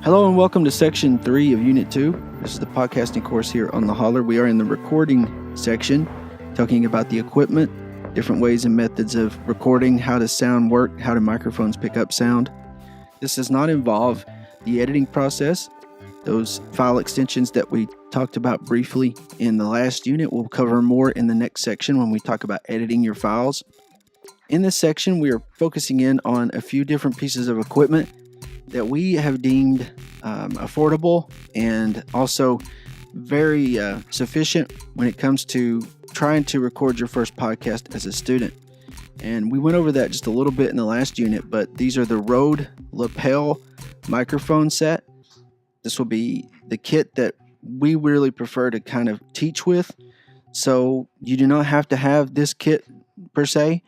Hello and welcome to Section 3 of Unit 2. This is the podcasting course here on the Holler. We are in the recording section, talking about the equipment, different ways and methods of recording, how does sound work, how do microphones pick up sound. This does not involve the editing process. Those file extensions that we talked about briefly in the last unit, we'll cover more in the next section when we talk about editing your files. In this section, we are focusing in on a few different pieces of equipment that we have deemed affordable and also very sufficient when it comes to trying to record your first podcast as a student. And we went over that just a little bit in the last unit, but these are the Rode lapel microphone set. This will be the kit that we really prefer to kind of teach with. So you do not have to have this kit per se,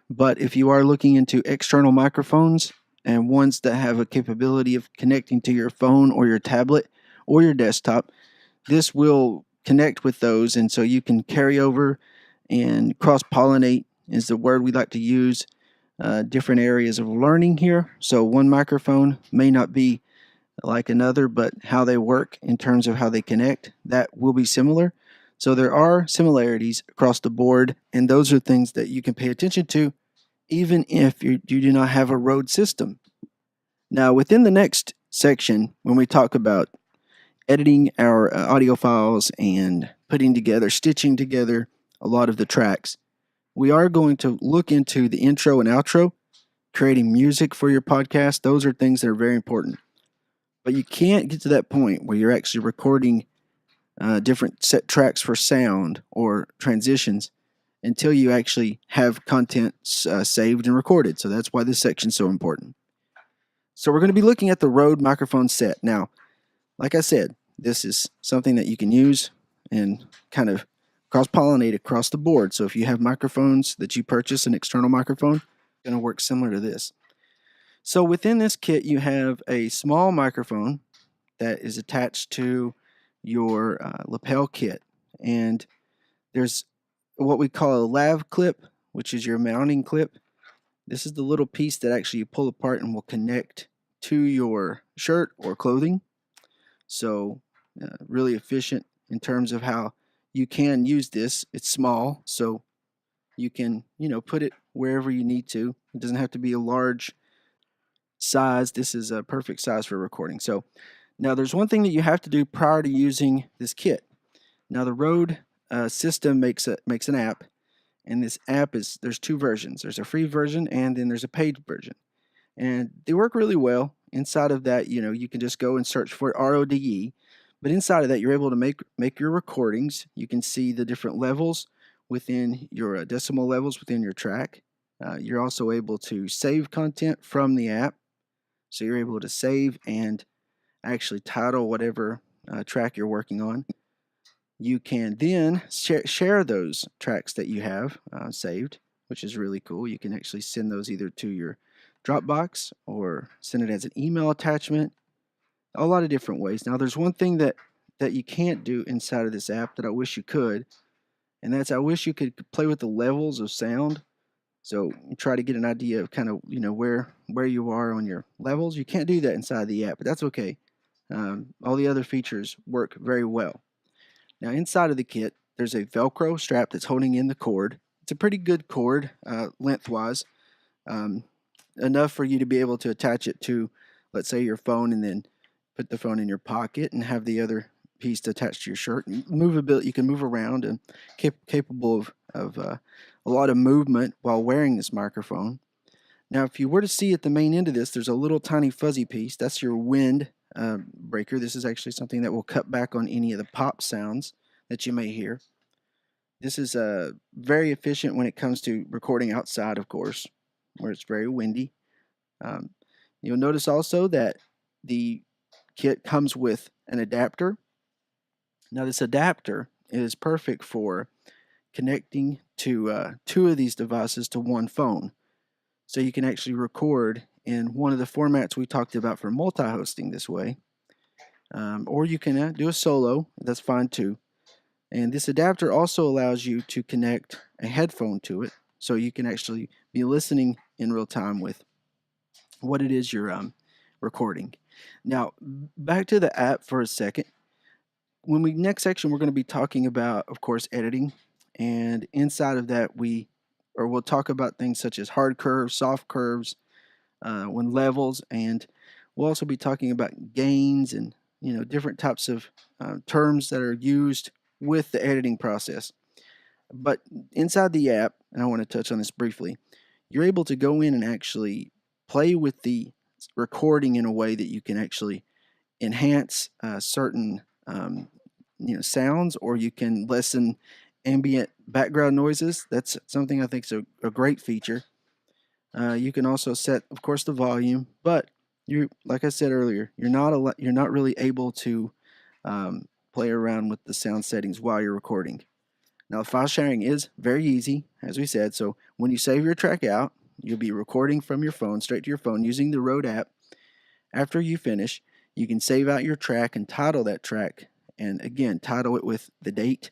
but if you are looking into external microphones and ones that have a capability of connecting to your phone or your tablet or your desktop, this will connect with those, and so you can carry over and cross-pollinate is the word we like to use, different areas of learning here. So one microphone may not be like another, but how they work in terms of how they connect, that will be similar. So there are similarities across the board, and those are things that you can pay attention to even if you do not have a Rode system. Now, within the next section, when we talk about editing our audio files and stitching together a lot of the tracks, we are going to look into the intro and outro, creating music for your podcast. Those are things that are very important. But you can't get to that point where you're actually recording different set tracks for sound or transitions until you actually have content saved and recorded. So that's why this section is so important. So we're going to be looking at the Rode microphone set. Now, like I said, this is something that you can use and kind of cross-pollinate across the board. So if you have microphones that you purchase, an external microphone, it's going to work similar to this. So within this kit, you have a small microphone that is attached to your lapel kit. And there's what we call a lav clip, which is your mounting clip. This is the little piece that actually you pull apart and will connect to your shirt or clothing. So really efficient in terms of how you can use this. It's small, so you can, put it wherever you need to. It doesn't have to be a large size. This is a perfect size for recording. So now there's one thing that you have to do prior to using this kit. Now the Rode system makes an app, and this app there's two versions. There's a free version and then there's a paid version, and they work really well. Inside of that, you can just go and search for RODE, but inside of that, you're able to make your recordings. You can see the different levels within your decimal levels within your track. You're also able to save content from the app, so you're able to save and actually title whatever track you're working on. You can then share those tracks that you have saved, which is really cool. You can actually send those either to your Dropbox or send it as an email attachment, a lot of different ways. Now, there's one thing that you can't do inside of this app that I wish you could, and that's I wish you could play with the levels of sound. So you try to get an idea of kind of, where you are on your levels. You can't do that inside the app, but that's okay. All the other features work very well. Now, inside of the kit, there's a Velcro strap that's holding in the cord. It's a pretty good cord lengthwise, enough for you to be able to attach it to, let's say, your phone, and then put the phone in your pocket and have the other piece attached to your shirt. You can move around and capable of a lot of movement while wearing this microphone. Now, if you were to see at the main end of this, there's a little tiny fuzzy piece. That's your wind breaker. This is actually something that will cut back on any of the pop sounds that you may hear. This is very efficient when it comes to recording outside, of course, where it's very windy. You'll notice also that the kit comes with an adapter. Now, this adapter is perfect for connecting to two of these devices to one phone. So you can actually record in one of the formats we talked about for multi-hosting this way. Or you can do a solo, that's fine too. And this adapter also allows you to connect a headphone to it, so you can actually be listening in real time with what it is you're recording. Now, back to the app for a second. Next section, we're going to be talking about, of course, editing. And inside of that, we'll talk about things such as hard curves, soft curves, when levels, and we'll also be talking about gains and different types of terms that are used with the editing process. But inside the app, and I want to touch on this briefly, you're able to go in and actually play with the recording in a way that you can actually enhance certain sounds, or you can lessen ambient background noises. That's something I think is a great feature. You can also set, of course, the volume, but like I said earlier, you're not really able to play around with the sound settings while you're recording. Now, file sharing is very easy, as we said. So when you save your track out, you'll be recording from your phone, straight to your phone, using the Rode app. After you finish, you can save out your track and title that track. And again, title it with the date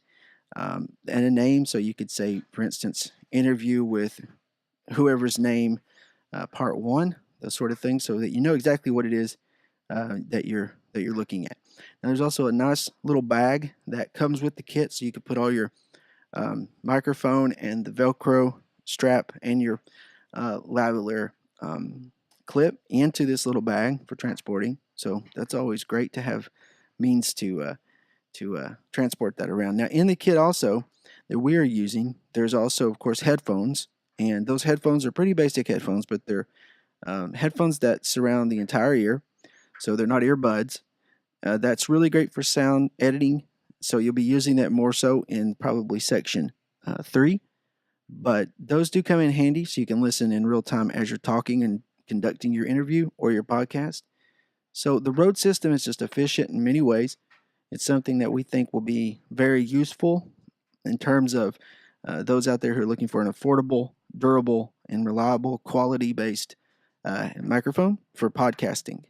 and a name. So you could say, for instance, interview with whoever's name, part 1, those sort of things, so that you know exactly what it is that you're looking at. Now, there's also a nice little bag that comes with the kit, so you can put all your microphone and the Velcro strap and your lavalier clip into this little bag for transporting. So that's always great to have means to transport that around. Now, in the kit also that we are using, there's also, of course, headphones, and those headphones are pretty basic headphones, but they're headphones that surround the entire ear, so they're not earbuds. That's really great for sound editing. So you'll be using that more so in probably section 3. But those do come in handy, so you can listen in real time as you're talking and conducting your interview or your podcast. So the Rode system is just efficient in many ways. It's something that we think will be very useful in terms of those out there who are looking for an affordable, durable, and reliable quality-based microphone for podcasting.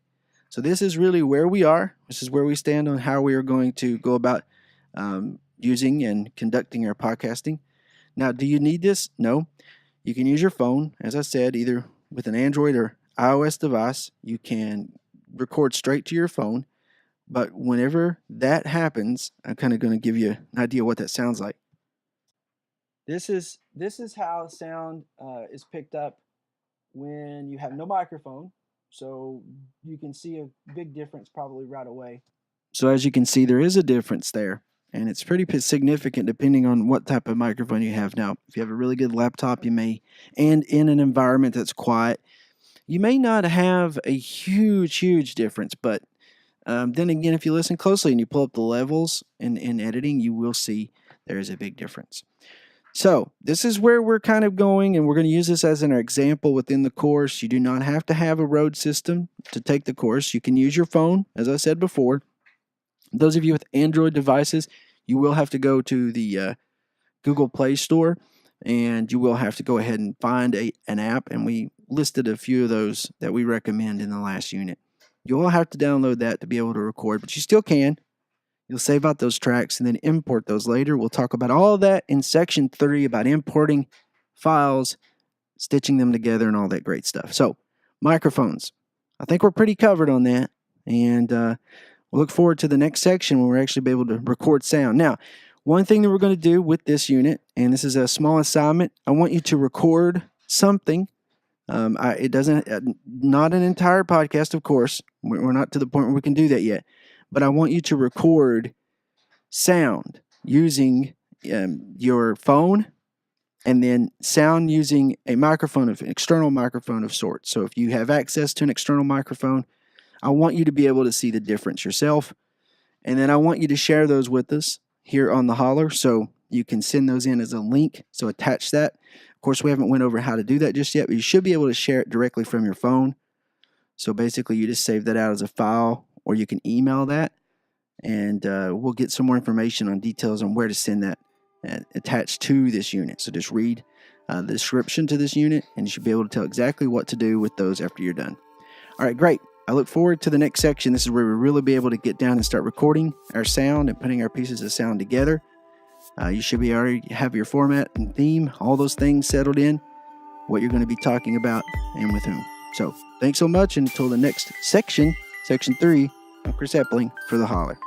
So this is really where we are. This is where we stand on how we are going to go about using and conducting our podcasting. Now, do you need this? No. You can use your phone, as I said, either with an Android or iOS device. You can record straight to your phone. But whenever that happens, I'm kind of going to give you an idea what that sounds like. This is how sound is picked up when you have no microphone. So you can see a big difference probably right away. So as you can see, there is a difference there. And it's pretty significant depending on what type of microphone you have. Now, if you have a really good laptop, and in an environment that's quiet, you may not have a huge difference. But then again, if you listen closely and you pull up the levels in editing, you will see there is a big difference. So this is where we're kind of going, and we're going to use this as an example within the course. You do not have to have a Rode system to take the course. You can use your phone, as I said before. Those of you with Android devices, you will have to go to the Google Play Store, and you will have to go ahead and find an app, and we listed a few of those that we recommend in the last unit. You will have to download that to be able to record, but you still can. You'll save out those tracks and then import those later. We'll talk about all of that in section 3 about importing files, stitching them together, and all that great stuff. So, microphones. I think we're pretty covered on that, and we'll look forward to the next section when we're actually be able to record sound. Now, one thing that we're going to do with this unit, and this is a small assignment, I want you to record something. It doesn't, not an entire podcast, of course. We're not to the point where we can do that yet. But I want you to record sound using your phone, and then sound using an external microphone of sorts. So if you have access to an external microphone, I want you to be able to see the difference yourself. And then I want you to share those with us here on the Holler, so you can send those in as a link. So attach that. Of course, we haven't went over how to do that just yet, but you should be able to share it directly from your phone. So basically, you just save that out as a file, or you can email that, and we'll get some more information on details on where to send that attached to this unit. So just read the description to this unit, and you should be able to tell exactly what to do with those after you're done. All right, great. I look forward to the next section. This is where we really be able to get down and start recording our sound and putting our pieces of sound together. You should be already have your format and theme, all those things settled in, what you're going to be talking about and with whom. So thanks so much, and until the next section, Section 3, I'm Chris Epling for The Holler.